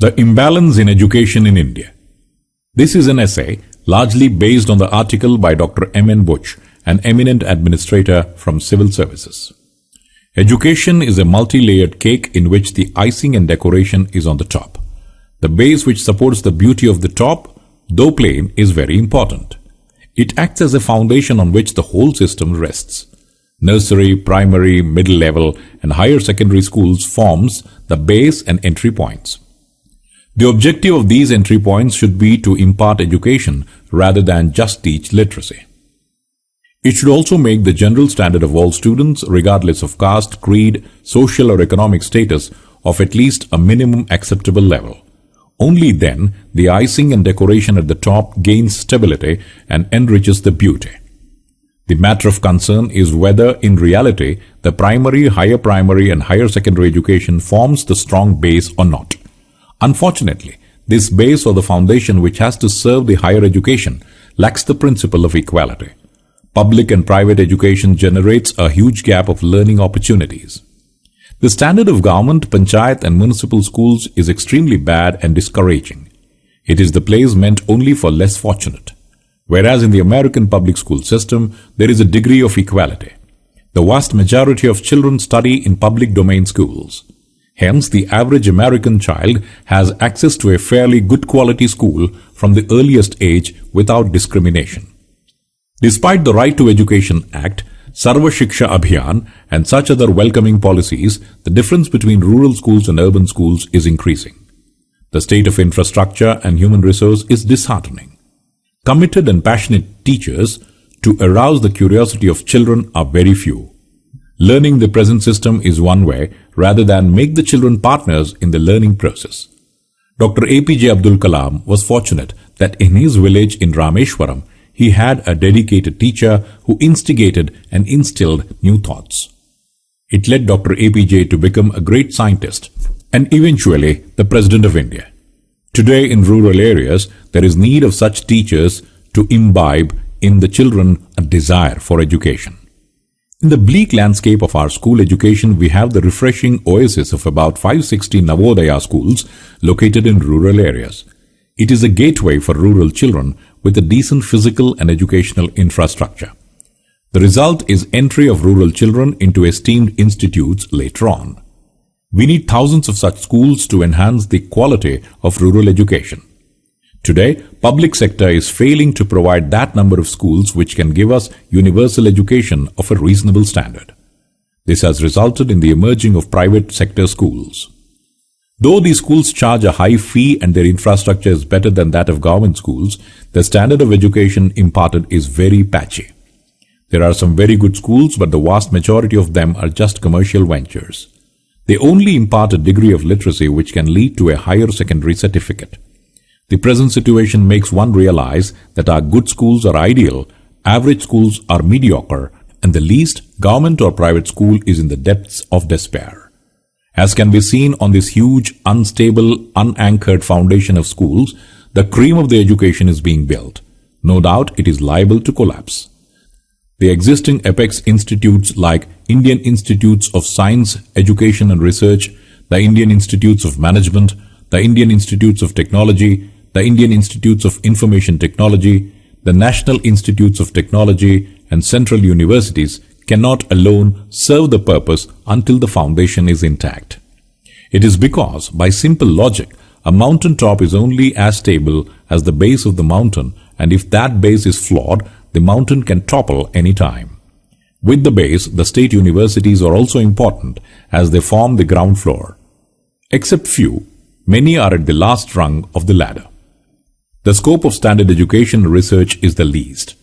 The Imbalance in Education in India. This is an essay largely based on the article by Dr. M.N. Buch, an eminent administrator from Civil Services. Education is a multi-layered cake in which the icing and decoration is on the top. The base which supports the beauty of the top, though plain, is very important. It acts as a foundation on which the whole system rests. Nursery, primary, middle level, and higher secondary schools forms the base and entry points. The objective of these entry points should be to impart education rather than just teach literacy. It should also make the general standard of all students, regardless of caste, creed, social or economic status, of at least a minimum acceptable level. Only then the icing and decoration at the top gains stability and enriches the beauty. The matter of concern is whether, in reality, the primary, and higher secondary education forms the strong base or not. Unfortunately, this base or the foundation which has to serve the higher education lacks the principle of equality. Public and private education generates a huge gap of learning opportunities. The standard of government, panchayat and municipal schools is extremely bad and discouraging. It is the place meant only for less fortunate. Whereas in the American public school system, there is a degree of equality. The vast majority of children study in public domain schools. Hence, the average American child has access to a fairly good quality school from the earliest age without discrimination. Despite the Right to Education Act, Sarva Shiksha Abhiyan, and such other welcoming policies, the difference between rural schools and urban schools is increasing. The state of infrastructure and human resource is disheartening. Committed and passionate teachers to arouse the curiosity of children are very few. Learning the present system is one way, rather than make the children partners in the learning process. Dr. APJ Abdul Kalam was fortunate that in his village in Rameshwaram, he had a dedicated teacher who instigated and instilled new thoughts. It led Dr. APJ to become a great scientist and eventually the President of India. Today in rural areas, there is need of such teachers to imbibe in the children a desire for education. In the bleak landscape of our school education, we have the refreshing oasis of about 560 Navodaya schools located in rural areas. It is a gateway for rural children with a decent physical and educational infrastructure. The result is entry of rural children into esteemed institutes later on. We need thousands of such schools to enhance the quality of rural education. Today, public sector is failing to provide that number of schools which can give us universal education of a reasonable standard. This has resulted in the emerging of private sector schools. Though these schools charge a high fee and their infrastructure is better than that of government schools, the standard of education imparted is very patchy. There are some very good schools, but the vast majority of them are just commercial ventures. They only impart a degree of literacy which can lead to a higher secondary certificate. The present situation makes one realize that our good schools are ideal, average schools are mediocre, and the least government or private school is in the depths of despair. As can be seen on this huge, unstable, unanchored foundation of schools, the cream of the education is being built. No doubt it is liable to collapse. The existing apex institutes like Indian Institutes of Science, Education and Research, the Indian Institutes of Management, the Indian Institutes of Technology, the Indian Institutes of Information Technology, the National Institutes of Technology, and central universities cannot alone serve the purpose until the foundation is intact. It is because, by simple logic, a mountain top is only as stable as the base of the mountain, and if that base is flawed, the mountain can topple any time. With the base, the state universities are also important as they form the ground floor. Except few, many are at the last rung of the ladder. The scope of standard education research is the least.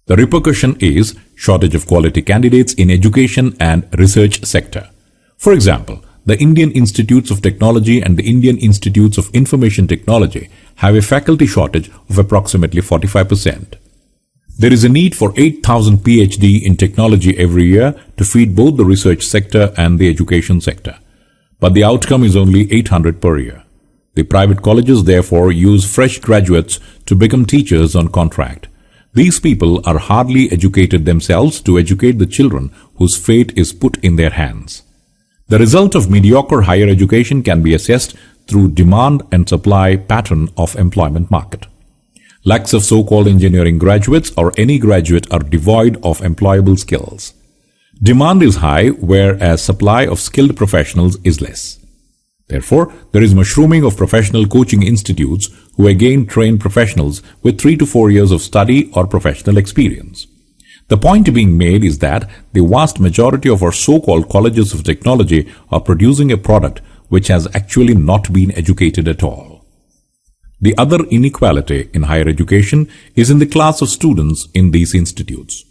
The repercussion is shortage of quality candidates in education and research sector. For example, the Indian Institutes of Technology and the Indian Institutes of Information Technology have a faculty shortage of approximately 45%. There is a need for 8,000 PhD in technology every year to feed both the research sector and the education sector. But the outcome is only 800 per year. The private colleges therefore use fresh graduates to become teachers on contract. These people are hardly educated themselves to educate the children whose fate is put in their hands. The result of mediocre higher education can be assessed through demand and supply pattern of employment market. Lakhs of so-called engineering graduates or any graduate are devoid of employable skills. Demand is high, whereas supply of skilled professionals is less. Therefore, there is mushrooming of professional coaching institutes who again train professionals with 3 to 4 years of study or professional experience. The point being made is that the vast majority of our so-called colleges of technology are producing a product which has actually not been educated at all. The other inequality in higher education is in the class of students in these institutes.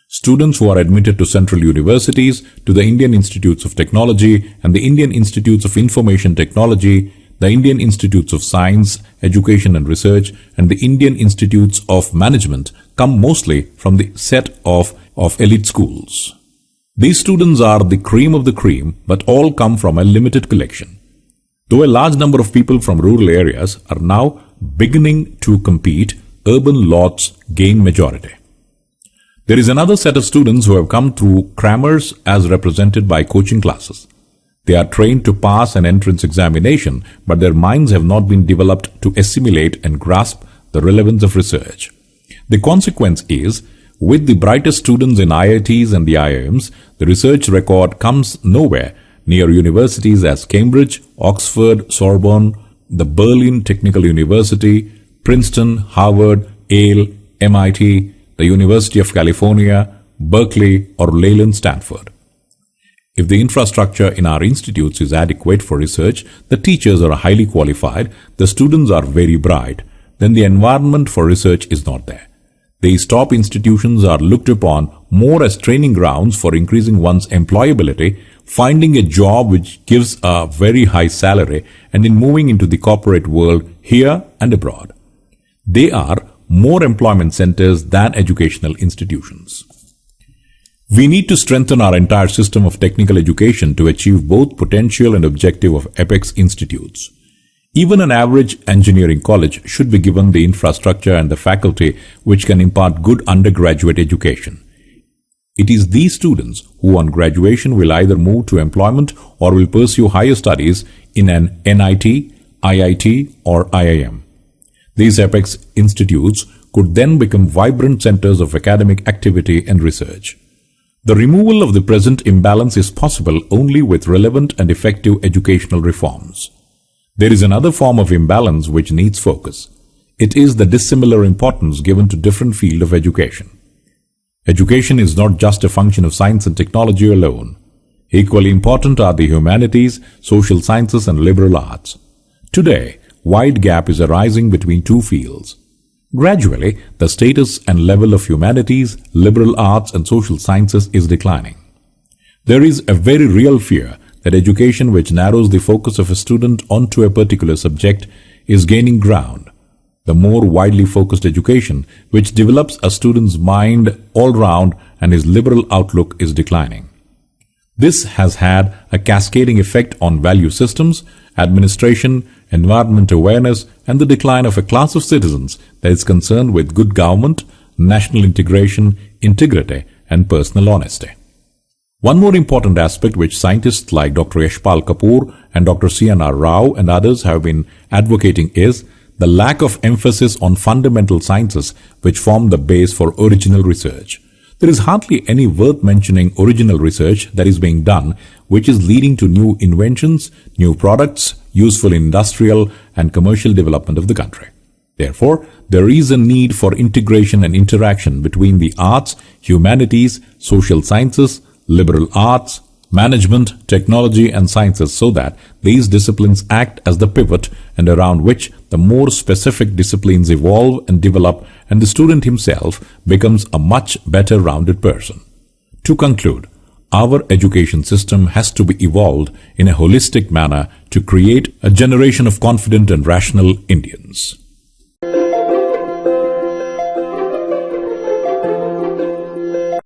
Students who are admitted to central universities, to the Indian Institutes of Technology and the Indian Institutes of Information Technology, the Indian Institutes of Science, Education and Research, and the Indian Institutes of Management come mostly from the set of elite schools. These students are the cream of the cream, but all come from a limited collection. Though a large number of people from rural areas are now beginning to compete, urban lots gain majority. There is another set of students who have come through crammers as represented by coaching classes. They are trained to pass an entrance examination, but their minds have not been developed to assimilate and grasp the relevance of research. The consequence is, with the brightest students in IITs and the IIMs, the research record comes nowhere near universities as Cambridge, Oxford, Sorbonne, the Berlin Technical University, Princeton, Harvard, Yale, MIT, the University of California, Berkeley, or Leyland Stanford. If the infrastructure in our institutes is adequate for research, the teachers are highly qualified, the students are very bright, then the environment for research is not there. These top institutions are looked upon more as training grounds for increasing one's employability, finding a job which gives a very high salary, and in moving into the corporate world here and abroad. They are more employment centers than educational institutions. We need to strengthen our entire system of technical education to achieve both potential and objective of apex institutes. Even an average engineering college should be given the infrastructure and the faculty which can impart good undergraduate education. It is these students who on graduation will either move to employment or will pursue higher studies in an NIT, IIT or IIM. These apex institutes could then become vibrant centers of academic activity and research. The removal of the present imbalance is possible only with relevant and effective educational reforms. There is another form of imbalance which needs focus. It is the dissimilar importance given to different fields of education. Education is not just a function of science and technology alone. Equally important are the humanities, social sciences and liberal arts. Today, wide gap is arising between two fields. Gradually, the status and level of humanities, liberal arts and social sciences is declining. There is a very real fear that education which narrows the focus of a student onto a particular subject is gaining ground. The more widely focused education which develops a student's mind all round and his liberal outlook is declining. This has had a cascading effect on value systems, administration, environment awareness, and the decline of a class of citizens that is concerned with good government, national integration, integrity, and personal honesty. One more important aspect which scientists like Dr. Yashpal Kapoor and Dr. C.N.R. Rao and others have been advocating is the lack of emphasis on fundamental sciences which form the base for original research. There is hardly any worth mentioning original research that is being done which is leading to new inventions, new products, useful in industrial and commercial development of the country. Therefore, there is a need for integration and interaction between the arts, humanities, social sciences, liberal arts, management, technology and sciences so that these disciplines act as the pivot and around which the more specific disciplines evolve and develop and the student himself becomes a much better rounded person. To conclude, our education system has to be evolved in a holistic manner to create a generation of confident and rational Indians.